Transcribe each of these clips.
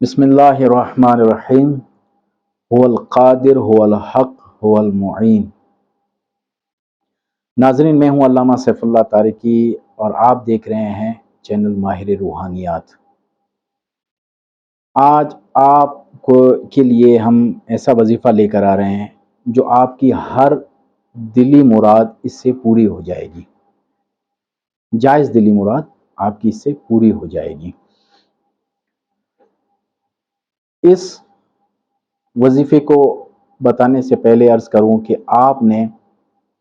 बिस्मिल्लाहिर्रहमानिर्रहीम। हुवल क़ादिर हुवल हक़ हुवल मुईन। नाज़रीन, मैं हूँ अल्लामा सैफुल्लाह तारिकी और आप देख रहे हैं चैनल माहिर रूहानियात। आज आपको के लिए हम ऐसा वजीफ़ा लेकर आ रहे हैं जो आपकी हर दिली मुराद इससे पूरी हो जाएगी। जायज़ दिली मुराद आपकी इससे पूरी हो जाएगी। इस वजीफ़े को बताने से पहले अर्ज़ करूँ कि आपने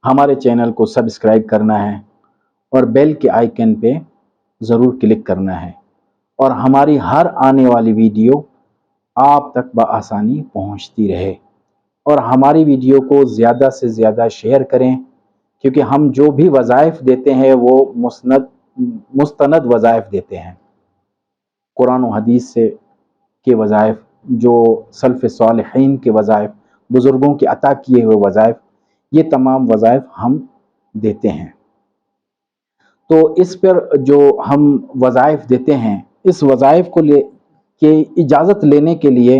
हमारे चैनल को सब्सक्राइब करना है और बेल के आइकन पे ज़रूर क्लिक करना है और हमारी हर आने वाली वीडियो आप तक बआसानी पहुंचती रहे। और हमारी वीडियो को ज़्यादा से ज़्यादा शेयर करें, क्योंकि हम जो भी वज़ाइफ देते हैं वो मुस्तनद वज़ाइफ देते हैं। कुरान और हदीस से के वज़ाइफ, जो सल्फ़ सालिहीन के वज़ाइफ, बुज़ुर्गों के अता किए हुए वज़ाइफ, ये तमाम वज़ाइफ हम देते हैं। तो इस पर जो हम वज़ाइफ देते हैं, इस वज़ाइफ को इजाज़त लेने के लिए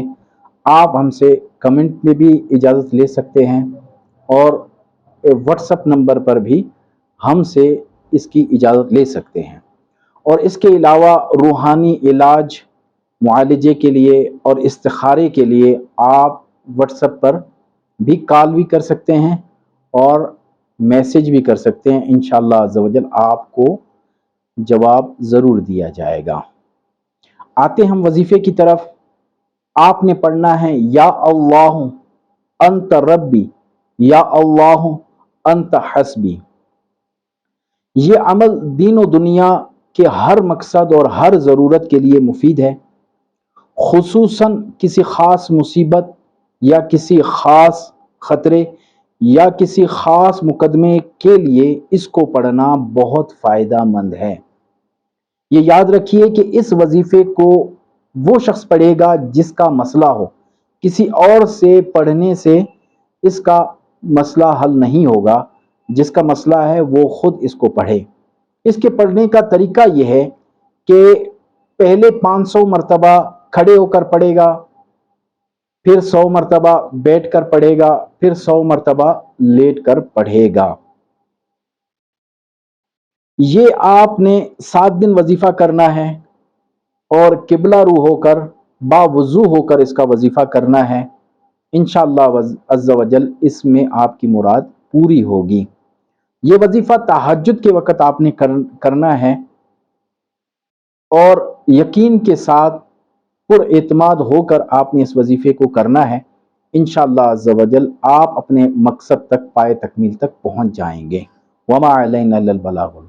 आप हमसे कमेंट में भी इजाज़त ले सकते हैं और व्हाट्सएप नंबर पर भी हमसे इसकी इजाज़त ले सकते हैं। और इसके अलावा रूहानी इलाज, मुआलजे के लिए और इस्तिखारे के लिए आप व्हाट्सएप पर भी कॉल भी कर सकते हैं और मैसेज भी कर सकते हैं। इंशाअल्लाह अज़्ज़ व जल आपको जवाब ज़रूर दिया जाएगा। आते हम वजीफ़े की तरफ। आपने पढ़ना है या अल्लाह अंत रब्बी, या अल्लाह अंत हस्बी। ये अमल दीन और दुनिया के हर मकसद और हर ज़रूरत के लिए मुफीद है। खुसूसन किसी ख़ास मुसीबत या किसी ख़ास ख़तरे या किसी ख़ास मुकदमे के लिए इसको पढ़ना बहुत फ़ायदा मंद है। ये याद रखिए कि इस वजीफ़े को वो शख्स पढ़ेगा जिसका मसला हो। किसी और से पढ़ने से इसका मसला हल नहीं होगा। जिसका मसला है वो खुद इसको पढ़े। इसके पढ़ने का तरीका यह है कि पहले 500 मरतबा खड़े होकर पढ़ेगा, फिर 100 मरतबा बैठ कर पढ़ेगा, फिर 100 मरतबा लेट कर पढ़ेगा। ये आपने 7 दिन वजीफ़ा करना है और किबला रू होकर बावुज़ू होकर इसका वजीफ़ा करना है। इंशाअल्लाह अज़्ज़ व जल इसमें आपकी मुराद पूरी होगी। ये वजीफ़ा तहज्जुद के वक़्त आपने करना है और यकीन के साथ पुरएतमाद होकर आपने इस वजीफ़े को करना है। इंशाअल्लाह अज़्ज़ व जल आप अपने मकसद तक, पाए तकमील तक पहुँच जाएंगे। वमा अलैना इल्लल बलागुल।